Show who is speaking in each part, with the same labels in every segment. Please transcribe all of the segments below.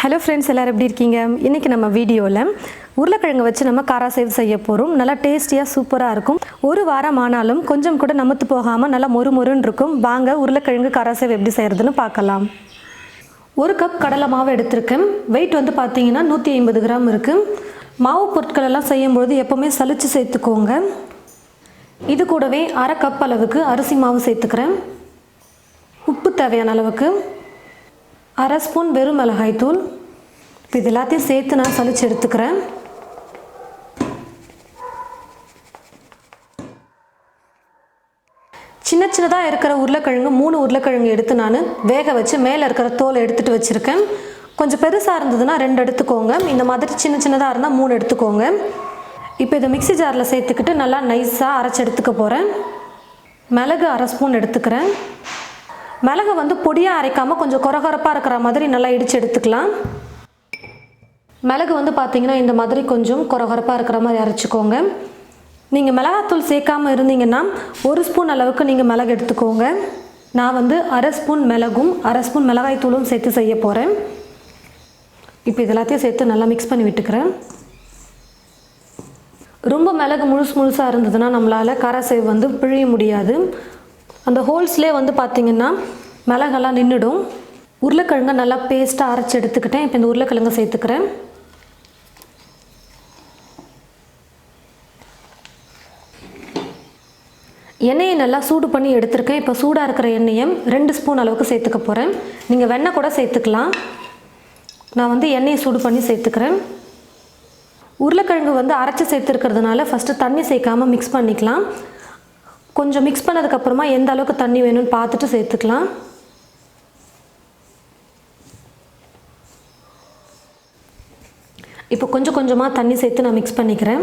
Speaker 1: Hello friends, எல்லோரும் எப்படி இருக்கீங்க? இன்றைக்கி நம்ம வீடியோவில் உருளைக்கிழங்கு வச்சு நம்ம காராசேவ் செய்ய போகிறோம். நல்லா டேஸ்டியாக சூப்பராக இருக்கும். ஒரு வாரம் ஆனாலும் கொஞ்சம் கூட நமத்து போகாமல் நல்லா மொறுமொறுன்னு இருக்கும். வாங்க உருளைக்கிழங்கு காராசேவ் எப்படி செய்கிறதுன்னு பார்க்கலாம். ஒரு கப் கடலை மாவு எடுத்திருக்கேன். வெயிட் வந்து பார்த்தீங்கன்னா 150 கிராம் இருக்குது. மாவு பொருட்கள் எல்லாம் செய்யும்பொழுது எப்போவுமே சலிச்சு சேர்த்துக்கோங்க. இது கூடவே அரை கப் அளவுக்கு அரிசி மாவு சேர்த்துக்கிறேன். உப்பு தேவையான அளவுக்கு, அரை ஸ்பூன் வெறும் மிளகாய் தூள். இப்போ இது எல்லாத்தையும் சேர்த்து நான் சலிச்சு எடுத்துக்கிறேன். சின்ன சின்னதாக இருக்கிற உருளைக்கிழங்கு 3 உருளைக்கிழங்கு எடுத்து நான் வேக வச்சு மேலே இருக்கிற தோலை எடுத்துகிட்டு வச்சுருக்கேன். கொஞ்சம் பெருசாக இருந்ததுன்னா 2 எடுத்துக்கோங்க. இந்த மாதிரி சின்ன சின்னதாக இருந்தால் 3 எடுத்துக்கோங்க. இப்போ இதை மிக்ஸி ஜாரில் சேர்த்துக்கிட்டு நல்லா நைஸாக அரைச்சி எடுத்துக்க போகிறேன். மிளகு அரை ஸ்பூன் எடுத்துக்கிறேன். மிளகு வந்து பொடியாக அரைக்காமல் கொஞ்சம் கொரகொரப்பாக இருக்கிற மாதிரி நல்லா இடித்து எடுத்துக்கலாம். மிளகு வந்து பார்த்திங்கன்னா இந்த மாதிரி கொஞ்சம் கொரகொரப்பாக இருக்கிற மாதிரி அரைச்சிக்கோங்க. நீங்கள் மிளகாத்தூள் சேர்க்காமல் இருந்தீங்கன்னா 1 ஸ்பூன் அளவுக்கு நீங்கள் மிளகு எடுத்துக்கோங்க. நான் வந்து அரை ஸ்பூன் மிளகும் அரை ஸ்பூன் மிளகாய் தூளும் சேர்த்து செய்ய போகிறேன். இப்போ இது எல்லாத்தையும் சேர்த்து நல்லா மிக்ஸ் பண்ணி விட்டுக்கிறேன். ரொம்ப மிளகு முழுசாக இருந்ததுன்னா நம்மளால் காராசேவ் வந்து பிழிய முடியாது. அந்த ஹோல்ஸ்லேயே வந்து பார்த்திங்கன்னா மிளகெல்லாம் நின்றுடும். உருளைக்கிழங்கை நல்லா பேஸ்ட்டாக அரைச்சி எடுத்துக்கிட்டேன். இப்போ இந்த உருளைக்கிழங்கை சேர்த்துக்கிறேன். எண்ணெயை நல்லா சூடு பண்ணி எடுத்துருக்கேன். இப்போ சூடாக இருக்கிற எண்ணெயை 2 ஸ்பூன் அளவுக்கு சேர்த்துக்க போகிறேன். நீங்கள் வெண்ணெய் கூட சேர்த்துக்கலாம். நான் வந்து எண்ணெயை சூடு பண்ணி சேர்த்துக்கிறேன். உருளைக்கிழங்கு வந்து அரைச்சி சேர்த்துருக்கிறதுனால ஃபஸ்ட்டு தண்ணி சேர்க்காமல் மிக்ஸ் பண்ணிக்கலாம். கொஞ்சம் மிக்ஸ் பண்ணதுக்கப்புறமா எந்த அளவுக்கு தண்ணி வேணும்னு பார்த்துட்டு சேர்த்துக்கலாம். இப்போ கொஞ்சம் கொஞ்சமாக தண்ணி சேர்த்து நான் மிக்ஸ் பண்ணிக்கிறேன்.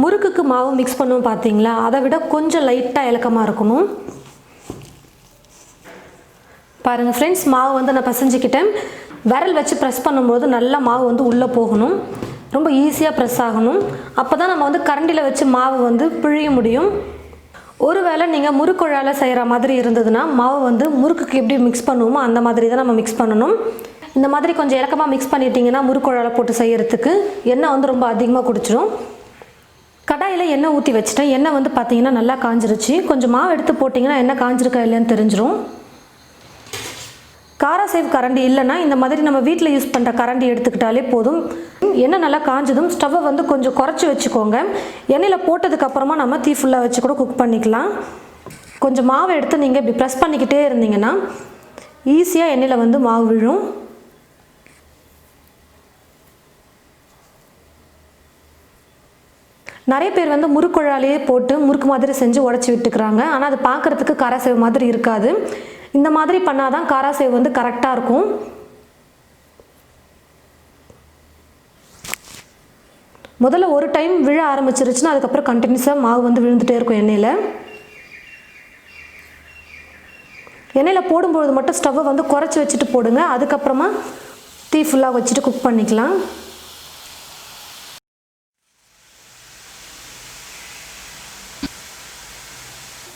Speaker 1: முறுக்குக்கு மாவு மிக்ஸ் பண்ணுவோம் பார்த்தீங்களா, அதை விட கொஞ்சம் லைட்டாக இலக்கமாக இருக்கணும். பாருங்கள் ஃப்ரெண்ட்ஸ், மாவு வந்து நான் பசைஞ்சிக்கிட்டேன். விரல் வச்சு ப்ரெஸ் பண்ணும்போது நல்லா மாவு வந்து உள்ளே போகணும். ரொம்ப ஈஸியாக ப்ரெஸ் ஆகணும். அப்போ தான் நம்ம வந்து கரண்டியில் வச்சு மாவு வந்து பிழிய முடியும். ஒருவேளை நீங்கள் முறுக்குழாயில் செய்கிற மாதிரி இருந்ததுன்னா மாவு வந்து முறுக்குக்கு எப்படி மிக்ஸ் பண்ணுவோமோ அந்த மாதிரி தான் நம்ம மிக்ஸ் பண்ணணும். இந்த மாதிரி கொஞ்சம் இலக்கமாக மிக்ஸ் பண்ணிட்டீங்கன்னா முறுக்குழாயில் போட்டு செய்கிறதுக்கு எண்ணெய் வந்து ரொம்ப அதிகமாக குடிச்சிடும். கடாயில் எண்ணெய் ஊற்றி வச்சுட்டேன். எண்ணெய் வந்து பார்த்திங்கன்னா நல்லா காஞ்சிருச்சு. கொஞ்சம் மாவு எடுத்து போட்டிங்கன்னா எண்ணெய் காஞ்சிருக்கா இல்லைன்னு தெரிஞ்சிடும். காராசேவ் கரண்டி இல்லைன்னா இந்த மாதிரி நம்ம வீட்டில் யூஸ் பண்ணுற கரண்டி எடுத்துக்கிட்டாலே போதும். எண்ணெய் நல்லா காஞ்சதும் ஸ்டவ்வை வந்து கொஞ்சம் குறைச்சி வச்சுக்கோங்க. எண்ணெயில் போட்டதுக்கப்புறமா நம்ம தீ ஃபுல்லாக வச்சு கூட குக் பண்ணிக்கலாம். கொஞ்சம் மாவை எடுத்து நீங்கள் இப்படி ப்ரெஸ் பண்ணிக்கிட்டே இருந்தீங்கன்னா ஈஸியாக எண்ணெயில் வந்து மாவு விழும். நிறைய பேர் வந்து முறுக்குழாலேயே போட்டு முறுக்கு மாதிரி செஞ்சு உடச்சி விட்டுக்கிறாங்க. ஆனால் அது பார்க்குறதுக்கு காராசேவ் மாதிரி இருக்காது. இந்த மாதிரி பண்ணால் தான் காராசேவ் வந்து கரெக்டாக இருக்கும். முதல்ல ஒரு டைம் விழ ஆரம்பிச்சிருச்சுன்னா அதுக்கப்புறம் கண்டினியூஸாக மாவு வந்து விழுந்துகிட்டே இருக்கும். எண்ணெயில் போடும்பொழுது மட்டும் ஸ்டவ்வை வந்து குறைச்சி வச்சுட்டு போடுங்க. அதுக்கப்புறமா தீ ஃபுல்லாக வச்சுட்டு குக் பண்ணிக்கலாம்.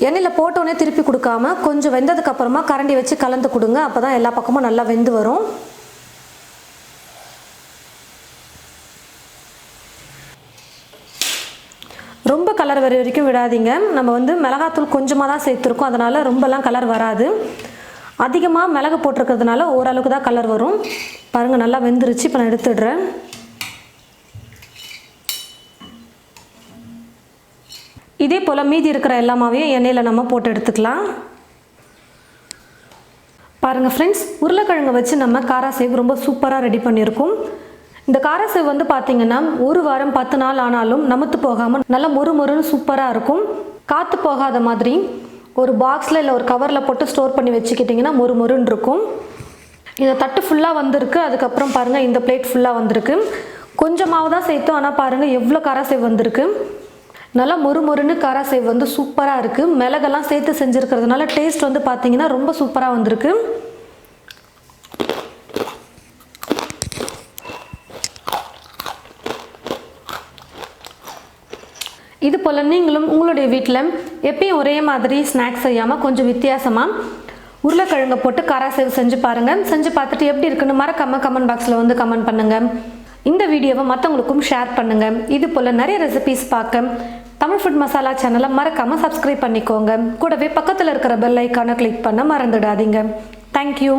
Speaker 1: எண்ணெயில் போட்டோன்னே திருப்பி கொடுக்காம கொஞ்சம் வெந்ததுக்கப்புறமா கரண்டி வச்சு கலந்து கொடுங்க. அப்போ தான் எல்லா பக்கமும் நல்லா வெந்து வரும். ரொம்ப கலர் வர வரைக்கும் விடாதீங்க. நம்ம வந்து மிளகாத்தூள் கொஞ்சமாக தான் சேர்த்துருக்கோம், அதனால் ரொம்பலாம் கலர் வராது. அதிகமாக மிளகு போட்டிருக்கிறதுனால ஓரளவுக்கு தான் கலர் வரும். பாருங்கள், நல்லா வெந்துருச்சு. இப்போ நான் எடுத்துடுறேன். இதே போல் மீதி இருக்கிற எல்லாமாவையும் எண்ணெயில் நம்ம போட்டு எடுத்துக்கலாம். பாருங்கள் ஃப்ரெண்ட்ஸ், உருளைக்கிழங்கை வச்சு நம்ம காராசேவ் ரொம்ப சூப்பராக ரெடி பண்ணியிருக்கோம். இந்த காராசேவ் வந்து பார்த்திங்கன்னா 1 வாரம் 10 நாள் ஆனாலும் நமத்து போகாமல் நல்லா மொறுமொறுன்னு சூப்பராக இருக்கும். காற்று போகாத மாதிரி ஒரு பாக்ஸில் இல்லை ஒரு கவரில் போட்டு ஸ்டோர் பண்ணி வச்சுக்கிட்டிங்கன்னா மொறுமொறுன்னு இருக்கும். இந்த தட்டு ஃபுல்லாக வந்திருக்கு. அதுக்கப்புறம் பாருங்கள், இந்த பிளேட் ஃபுல்லாக வந்திருக்கு. கொஞ்சமாவது தான் சேர்த்தோம், ஆனால் பாருங்கள் எவ்வளோ காராசேவ் வந்திருக்கு. நல்லா மொறுமொறுன்னு காராசேவ் வந்து சூப்பராக இருக்குது. மிளகெல்லாம் சேர்த்து செஞ்சுருக்கிறதுனால டேஸ்ட் வந்து பார்த்திங்கன்னா ரொம்ப சூப்பராக வந்திருக்கு. இது போல் நீங்களும் உங்களுடைய வீட்டில் எப்பயும் ஒரே மாதிரி ஸ்நாக்ஸ் செய்யாமல் கொஞ்சம் வித்தியாசமாக உருளைக்கிழங்கை போட்டு காராசேவ் செஞ்சு பாருங்கள். செஞ்சு பார்த்துட்டு எப்படி இருக்குன்னு மறக்காமல் கமெண்ட் பாக்ஸில் வந்து கமெண்ட் பண்ணுங்கள். இந்த வீடியோவை மற்றவங்களுக்கும் ஷேர் பண்ணுங்கள். இது போல் நிறைய ரெசிபீஸ் பார்க்க தமிழ் ஃபுட் மசாலா சேனலை மறக்காமல் சப்ஸ்கிரைப் பண்ணிக்கோங்க. கூடவே பக்கத்தில் இருக்கிற பெல் ஐக்கானை கிளிக் பண்ண மறந்துடாதீங்க. தேங்க்யூ.